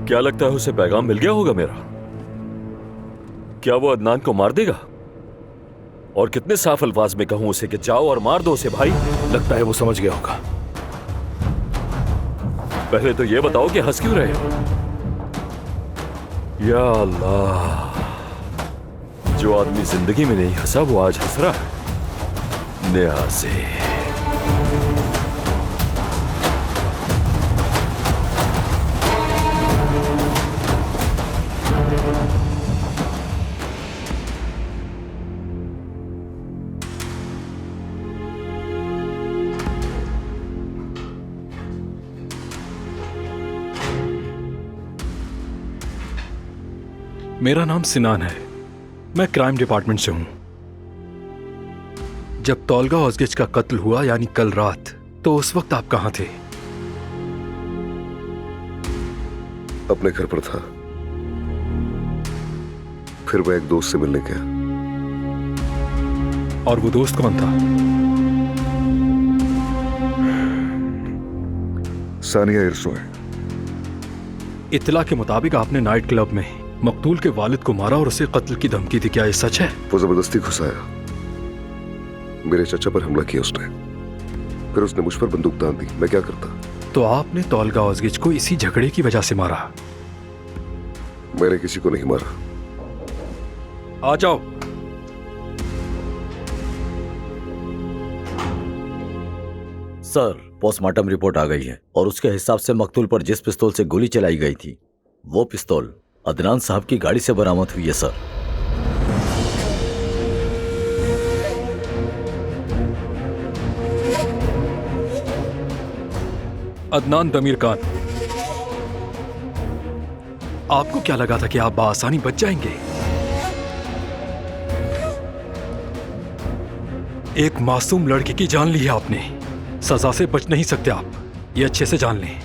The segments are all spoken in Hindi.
क्या लगता है उसे पैगाम मिल गया होगा मेरा? क्या वो अदनान को मार देगा? और कितने साफ अल्फाज में कहूं उसे कि जाओ और मार दो उसे भाई? लगता है वो समझ गया होगा। पहले तो ये बताओ कि हंस क्यों रहे हो? या अल्लाह, जो आदमी जिंदगी में नहीं हंसा वो आज हंस रहा है। नेहा से मेरा नाम सिनान है, मैं क्राइम डिपार्टमेंट से हूं। जब तोलगा ऑज़गिच का कत्ल हुआ यानी कल रात, तो उस वक्त आप कहां थे? अपने घर पर था। फिर मैं एक दोस्त से मिलने गया। और वो दोस्त कौन था? सानिया इरसो है। इत्तला के मुताबिक आपने नाइट क्लब में मकतूल के वालिद को मारा और उसे कत्ल की धमकी दी, क्या ये सच है? वो जबरदस्ती घुसाया। मेरे चाचा पर हमला किया उसने। फिर उसने मुझ पर बंदूक तान दी। मैं क्या करता? तो आपने तोलगा ऑज़गिच को इसी झगड़े की वजह से मारा? मैंने किसी को नहीं मारा। आ जाओ। सर, पोस्टमार्टम रिपोर्ट आ गई है और उसके हिसाब से मकतूल पर जिस पिस्तौल से गोली चलाई गई थी वो पिस्तौल अदनान साहब की गाड़ी से बरामद हुई है सर। अदनान दमीर खान, आपको क्या लगा था कि आप बआसानी बच जाएंगे? एक मासूम लड़की की जान ली है आपने। सजा से बच नहीं सकते आप, ये अच्छे से जान लें।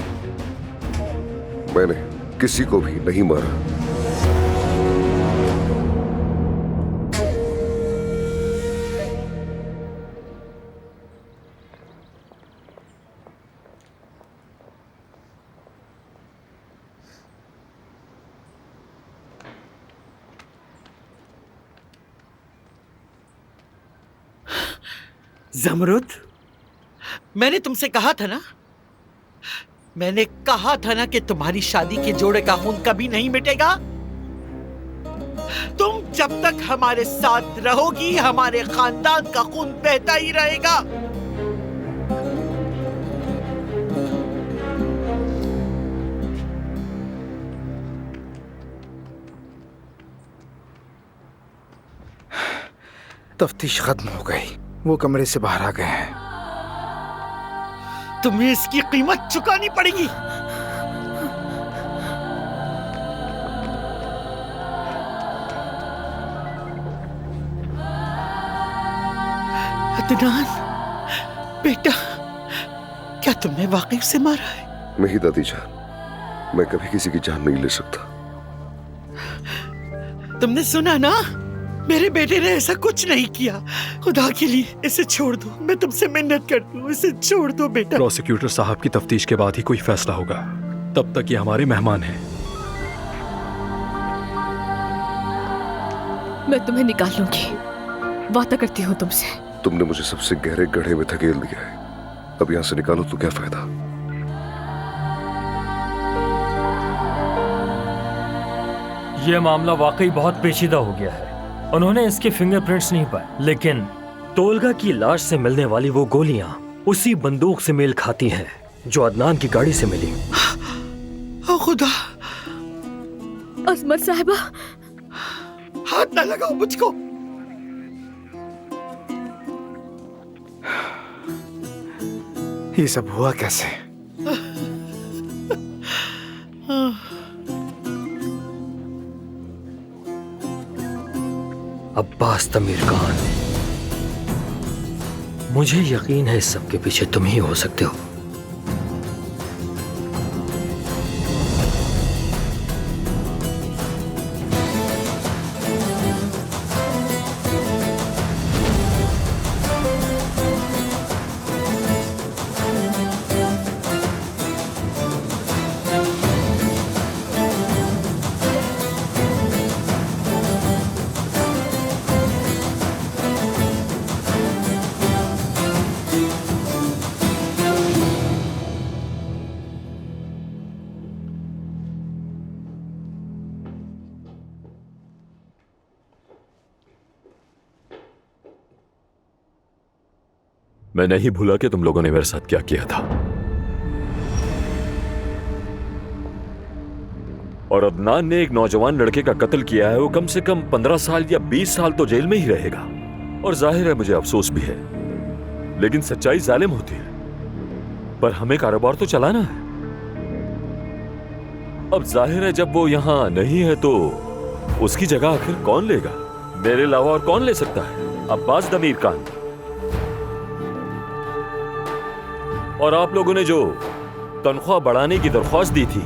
मैंने किसी को भी नहीं मारा। ज़मरुद, मैंने तुमसे कहा था ना, मैंने कहा था ना कि तुम्हारी शादी के जोड़े का खून कभी नहीं मिटेगा। तुम जब तक हमारे साथ रहोगी हमारे खानदान का खून बहता ही रहेगा। तफ्तीश खत्म हो गई, वो कमरे से बाहर आ गए हैं। तुम्हें इसकी कीमत चुकानी पड़ेगी। अदनान बेटा, क्या तुमने वाकई उसे मारा है? नहीं दादी जान, मैं कभी किसी की जान नहीं ले सकता। तुमने सुना ना, मेरे बेटे ने ऐसा कुछ नहीं किया। खुदा के लिए इसे छोड़ दो, मैं तुमसे मिन्नत करती हूँ, इसे छोड़ दो बेटा। प्रोसिक्यूटर साहब की तफ्तीश के बाद ही कोई फैसला होगा, तब तक ये हमारे मेहमान हैं। मैं तुम्हें निकाल लूंगी, वादा करती हूँ तुमसे। तुमने मुझे सबसे गहरे गड्ढे में धकेल दिया है, अब यहां से निकालो तो क्या फायदा? यह मामला वाकई बहुत पेचीदा हो गया है। उन्होंने इसके फिंगरप्रिंट्स नहीं पाए, लेकिन तोलगा की लाश से मिलने वाली वो गोलियां उसी बंदूक से मेल खाती हैं जो अदनान की गाड़ी से मिली। ओ खुदा! अजमत साहिबा, हाथ ना लगाओ मुझको। ये सब हुआ कैसे? अब्बास तमीर खान, मुझे यकीन है इस सब के पीछे तुम ही हो सकते हो। मैं नहीं भूला कि तुम लोगों ने मेरे साथ क्या किया था। और अदनान ने एक नौजवान लड़के का कत्ल किया है। वो कम से कम 15 साल या 20 साल तो जेल में ही रहेगा। और जाहिर है मुझे अफसोस भी है, लेकिन सच्चाई जालिम होती है। पर हमें कारोबार तो चलाना है। अब जाहिर है जब वो यहां नहीं है तो उसकी जगह आखिर कौन लेगा? मेरे अलावा और कौन ले सकता है? अब्बास दमीर खान। और आप लोगों ने जो तनख्वाह बढ़ाने की दरख्वास्त दी थी,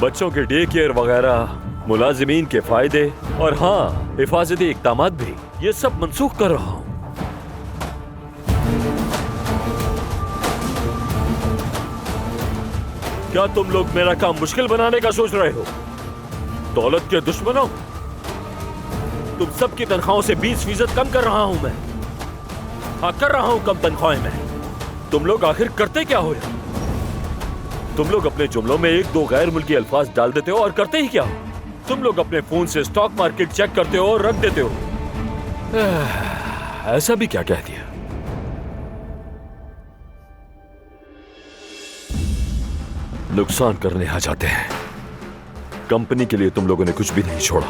बच्चों के डे केयर वगैरह, मुलाजिमीन के फायदे और हाँ हिफाजती इक़दामात भी, ये सब मंसूख कर रहा हूं। क्या तुम लोग मेरा काम मुश्किल बनाने का सोच रहे हो? दौलत के दुश्मनों, तुम सबकी तनख्वाहों से 20% कम कर रहा हूं मैं। हाँ, कर रहा हूं कम तनख्वाहें मैं। तुम लोग आखिर करते क्या हो? तुम लोग अपने जुमलों में एक दो गैर मुल्की अल्फाज डाल देते हो और करते ही क्या हो? तुम लोग अपने फोन से स्टॉक मार्केट चेक करते हो और रख देते हो। ऐसा भी क्या कह दिया? नुकसान करने आ जाते हैं। कंपनी के लिए तुम लोगों ने कुछ भी नहीं छोड़ा।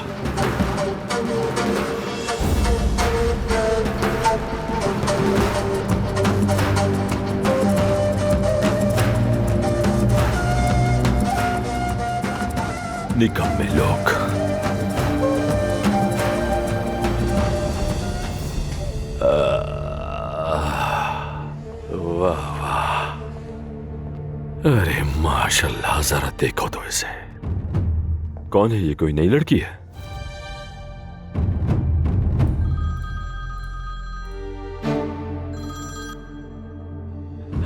निकम्मे लोग। वाह वाह, अरे माशाल्लाह, जरा देखो तो इसे। कौन है ये? कोई नई लड़की है?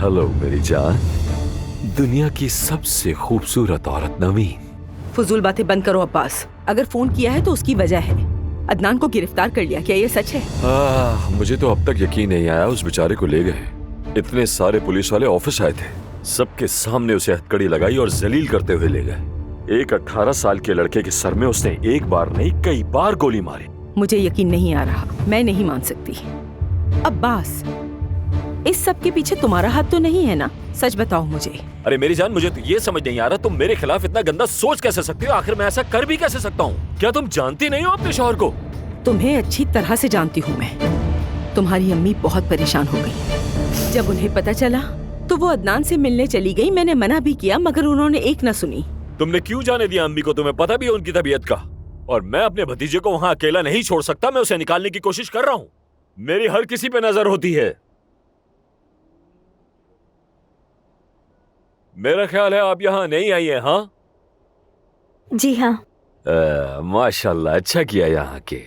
हेलो मेरी जान, दुनिया की सबसे खूबसूरत औरत नवीन। फजूल बातें बंद करो अब्बास। अगर फोन किया है तो उसकी वजह है। अदनान को गिरफ्तार कर लिया, क्या ये सच है? मुझे तो अब तक यकीन नहीं आया। उस बेचारे को ले गए। इतने सारे पुलिस वाले ऑफिस आए थे, सबके सामने उसे हथकड़ी लगाई और जलील करते हुए ले गए। एक 18 साल के लड़के के सर में उसने एक बार नहीं कई बार गोली मारी। मुझे यकीन नहीं आ रहा, मैं नहीं मान सकती। अब्बास, इस सब के पीछे तुम्हारा हाथ तो नहीं है ना? सच बताओ मुझे। अरे मेरी जान, मुझे तो ये समझ नहीं आ रहा तुम मेरे खिलाफ इतना गंदा सोच कैसे सकती हो? आखिर मैं ऐसा कर भी कैसे सकता हूँ? क्या तुम जानती नहीं हो अपने शौहर को? तुम्हें अच्छी तरह से जानती हूँ मैं। तुम्हारी अम्मी बहुत परेशान हो गई। जब उन्हें पता चला तो वो अदनान से मिलने चली गई। मैंने मना भी किया मगर उन्होंने एक न सुनी। तुमने क्यों जाने दिया अम्मी को? तुम्हें पता भी है उनकी तबीयत का। और मैं अपने भतीजे को वहां अकेला नहीं छोड़ सकता। मैं उसे निकालने की कोशिश कर रहा हूँ। मेरी हर किसी पे नजर होती है। मेरा ख्याल है आप यहाँ नहीं आई हैं, हाँ? जी हाँ। माशाल्लाह, अच्छा किया यहाँ के।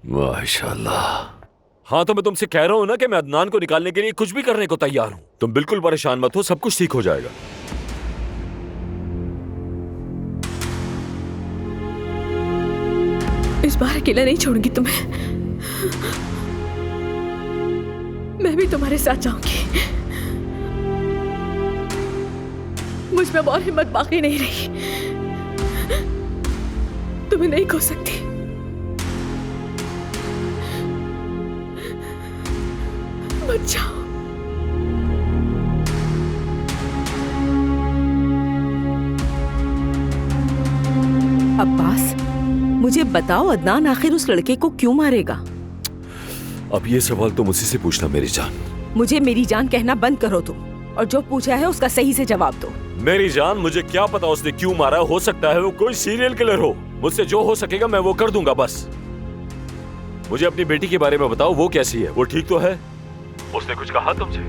माशाल्लाह। हाँ, तो मैं तुमसे कह रहा हूँ ना कि मैं अदनान को निकालने के लिए कुछ भी करने को तैयार हूँ। तुम बिल्कुल परेशान मत हो, सब कुछ ठीक हो जाएगा। इस बार अकेला नहीं छोड़ूंगी तुम्हें। मैं भी तुम्हारे साथ जाऊंगी। मुझ में और हिम्मत बाकी नहीं रही। तुम्हें नहीं खो सकती। मत जाओ। अब्बास, मुझे बताओ, अदनान आखिर उस लड़के को क्यों मारेगा? अब ये सवाल तुम उसी से पूछना मेरी जान। मुझे मेरी जान कहना बंद करो तुम, और जो पूछा है उसका सही से जवाब दो। मेरी जान, मुझे क्या पता उसने क्यों मारा? हो सकता है वो कोई सीरियल किलर हो। मुझसे जो हो सकेगा मैं वो कर दूंगा। बस मुझे अपनी बेटी के बारे में बताओ, वो कैसी है? वो ठीक तो है? उसने कुछ कहा तुमसे?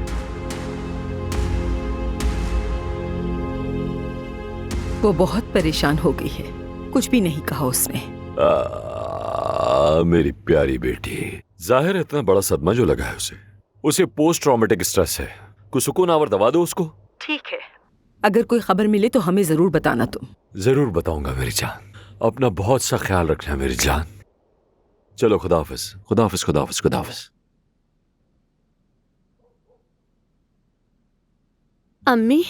वो बहुत परेशान हो गई है, कुछ भी नहीं कहा उसने। मेरी प्यारी बेटी, जाहिर है इतना बड़ा सदमा जो लगा है उसे पोस्ट ट्रॉमेटिक स्ट्रेस है। कुछ सुकून आवर दवा दो उसको। ठीक है, अगर कोई खबर मिले तो हमें जरूर बताना तुम। जरूर बताऊंगा मेरी जान। अपना बहुत सा ख्याल रखना मेरी जान। चलो, खुदा हाफिज, खुदा हाफिज, खुदा हाफिज, खुदा हाफिज। अम्मी,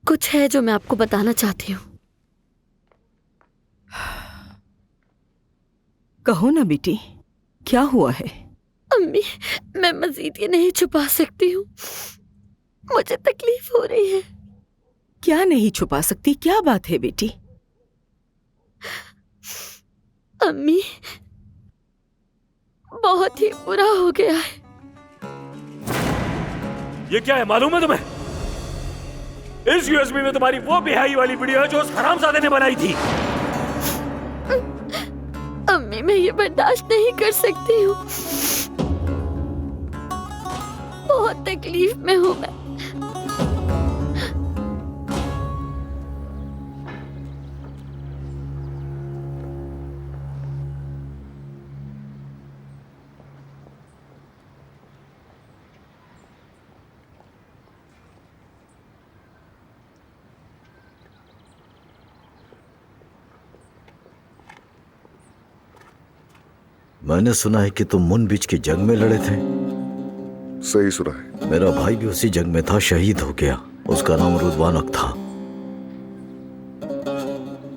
कुछ है जो मैं आपको बताना चाहती हूँ। कहो ना बेटी। क्या हुआ है? अम्मी, मैं मजीद ये नहीं छुपा सकती हूँ। मुझे तकलीफ हो रही है। क्या नहीं छुपा सकती? क्या बात है बेटी? अम्मी, बहुत ही बुरा हो गया है। ये क्या है मालूम है तुम्हें? इस यूएसबी में तुम्हारी वो बेहाई वाली वीडियो है जो उस हरामजादे ने बनाई थी। अम्मी, मैं ये बर्दाश्त नहीं कर सकती हूँ। बहुत तकलीफ में हूँ मैं। मैंने सुना है कि तुम मुनबिज की जंग में लड़े थे। सही सुना है। मेरा भाई भी उसी जंग में था, शहीद हो गया। उसका नाम रुद्वानक था।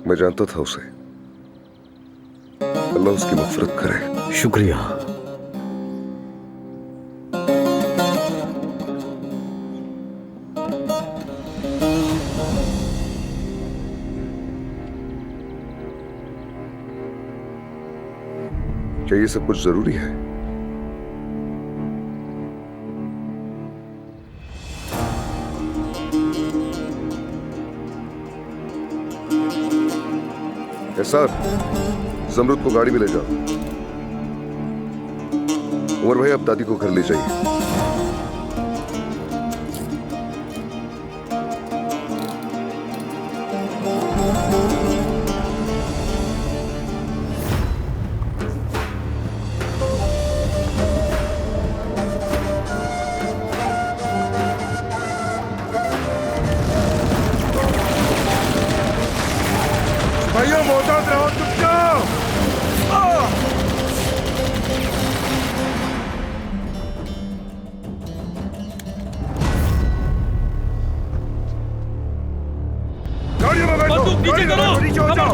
मैं जानता था उसे। अल्लाह उसकी मग़फ़िरत करे। शुक्रिया। क्या ये सब कुछ जरूरी है? सर, जमरुद को गाड़ी में ले जाओ। उमर भाई, आप दादी को घर ले जाइए। भाइयों, मोहतात रहो, चुपचाप। गाड़ियों में बैठो। नीचे करो। नीचे हो जाओ।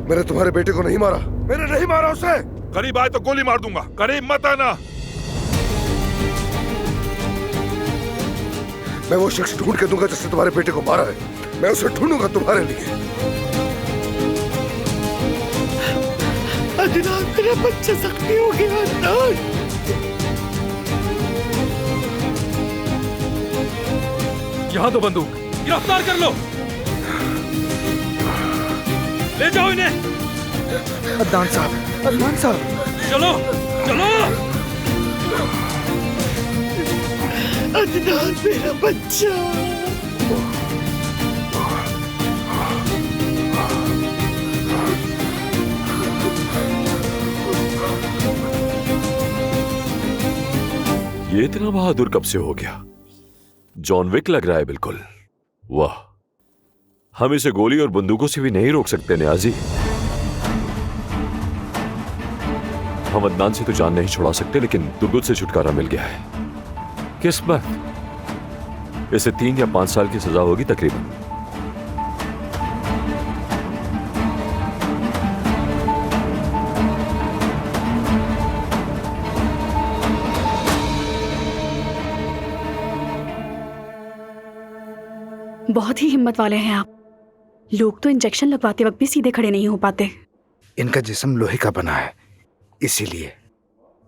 मैंने तुम्हारे बेटे को नहीं मारा। मैंने नहीं मारा उसे। करीब आए तो गोली मार दूंगा। करीब मत आना। मैं वो शख्स ढूंढ के दूंगा जिसने तुम्हारे बेटे को मारा है। मैं उसे ढूंढूंगा तुम्हारे लिए। अदनान, मेरा बच्चा जख्मी हो गया। अदनान, यहाँ दो बंदूक, गिरफ्तार कर लो। ले जाओ इन्हें। अदनान साहब, अदनान साहब। चलो चलो। अदनान, मेरा बच्चा। ये इतना बहादुर कब से हो गया? जॉन विक लग रहा है बिल्कुल। वाह, हम इसे गोली और बंदूकों से भी नहीं रोक सकते नियाजी। हम अदनान से तो जान नहीं छुड़ा सकते, लेकिन दुर्गुत से छुटकारा मिल गया है। किस्मत। इसे 3 या 5 साल की सजा होगी तकरीबन। बहुत ही हिम्मत वाले हैं आप। लोग तो इंजेक्शन लगवाते वक्त भी सीधे खड़े नहीं हो पाते। इनका जिस्म लोहे का बना है, इसीलिए।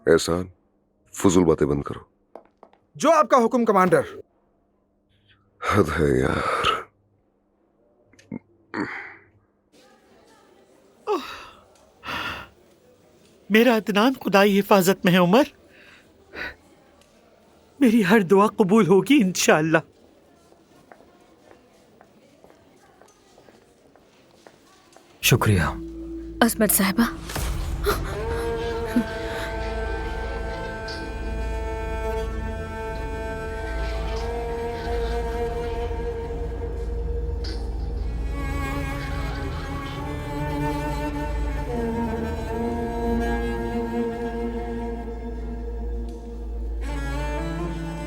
एहसान, फुजुल बातें बंद करो। जो आपका हुक्म कमांडर। हद है यार। मेरा अदनान खुदाई हिफाजत में है उमर। मेरी हर दुआ कबूल होगी इंशाअल्लाह। शुक्रिया। अजमत साहिबा,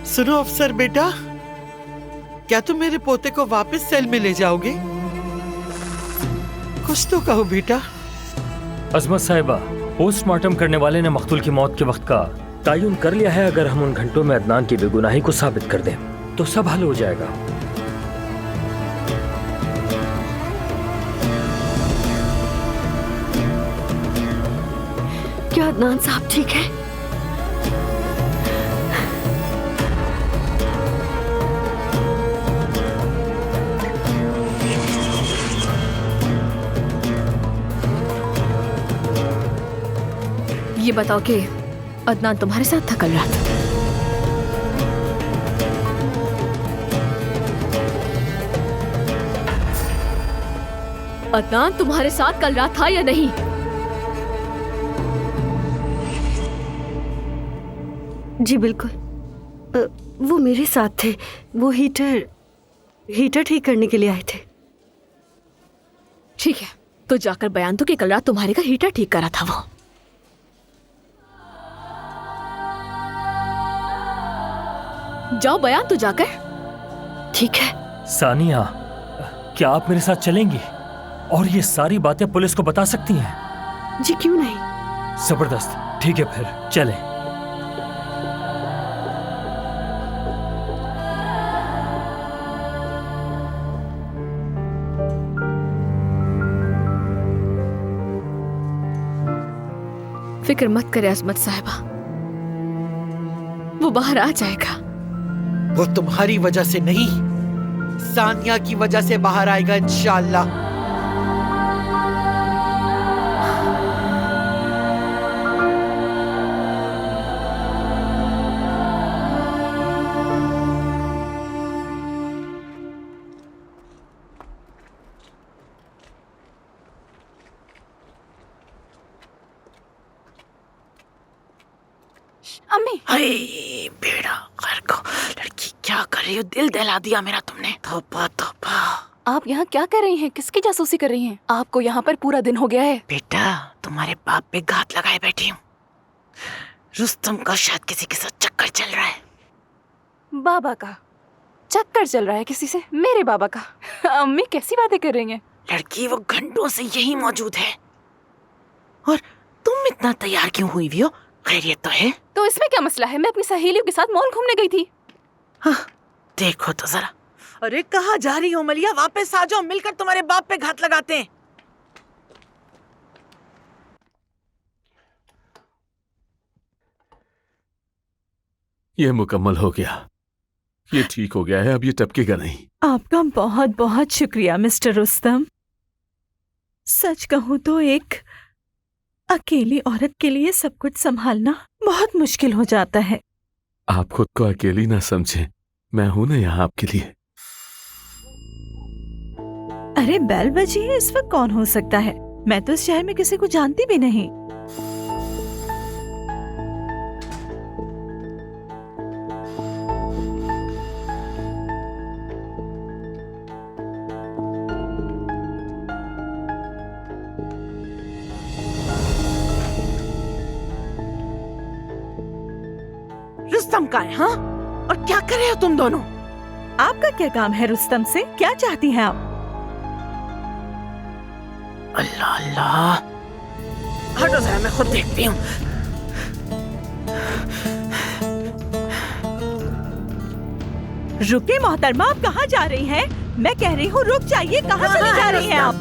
सुनो अफसर बेटा, क्या तुम मेरे पोते को वापस सेल में ले जाओगे? कुछ तो कहो बेटा। अजमत साहिबा, पोस्टमार्टम करने वाले ने मकतूल की मौत के वक्त का तयन कर लिया है। अगर हम उन घंटों में अदनान की बेगुनाही को साबित कर दें तो सब हल हो जाएगा। क्या अदनान साहब ठीक है? ये बताओ कि अदनान तुम्हारे साथ था कल रात? अदनान तुम्हारे साथ कल रात था या नहीं? जी बिल्कुल, वो मेरे साथ थे। वो हीटर ठीक करने के लिए आए थे। ठीक है, तो जाकर बयान दो कि कल रात तुम्हारे का हीटर ठीक करा था वो। जाओ बयान तो जाकर। ठीक है। सानिया, क्या आप मेरे साथ चलेंगी और ये सारी बातें पुलिस को बता सकती हैं? जी क्यों नहीं। जबरदस्त, ठीक है फिर चलें। फिक्र मत करे अजमत साहिबा, वो बाहर आ जाएगा। वो तुम्हारी वजह से नहीं, सानिया की वजह से बाहर आएगा इंशाअल्लाह। अम्मी, अरे बेड़ा घर को, लड़की क्या कर रही हो? दिल दहला दिया मेरा तुमने। तौबा तौबा। आप यहाँ क्या कर रही हैं? किसकी जासूसी कर रही हैं? आपको यहाँ पर पूरा दिन हो गया है। बेटा, तुम्हारे बाप पे घात लगाए बैठी हूँ। रुस्तम का शायद किसी के साथ चक्कर चल रहा है। बाबा का चक्कर चल रहा है किसी से? मेरे बाबा का? अम्मी कैसी बातें कर रही हैं? लड़की वो घंटों से यही मौजूद है। और तुम इतना तैयार क्यों हुई हो? खैरियत तो है? तो इसमें क्या मसला है? मैं अपनी सहेलियों के साथ मॉल घूमने गई थी। हाँ, देखो तो जरा। अरे कहाँ जा रही हो मलिया? वापस आ जाओ, मिलकर तुम्हारे बाप पे घात लगाते हैं। ये मुकम्मल हो गया, ये ठीक हो गया है, अब ये टपकेगा नहीं। आपका बहुत बहुत शुक्रिया मिस्टर रुस्तम। सच कहूँ तो एक अकेली औरत के लिए सब कुछ संभालना बहुत मुश्किल हो जाता है। आप खुद को अकेली ना समझें, मैं हूं ना यहाँ आपके लिए। अरे बेल बजी है, इस वक्त कौन हो सकता है? मैं तो इस शहर में किसी को जानती भी नहीं। रुस्तम का है? हाँ, और क्या कर रहे हो तुम दोनों? आपका क्या काम है रुस्तम से? क्या चाहती हैं आप? अल्लाह अल्लाह, हटो जरा, मैं खुद देखती हूँ। रुकिए मोहतरमा, आप कहाँ जा रही हैं? मैं कह रही हूँ रुक जाइए, कहाँ चली जा रही हैं आप?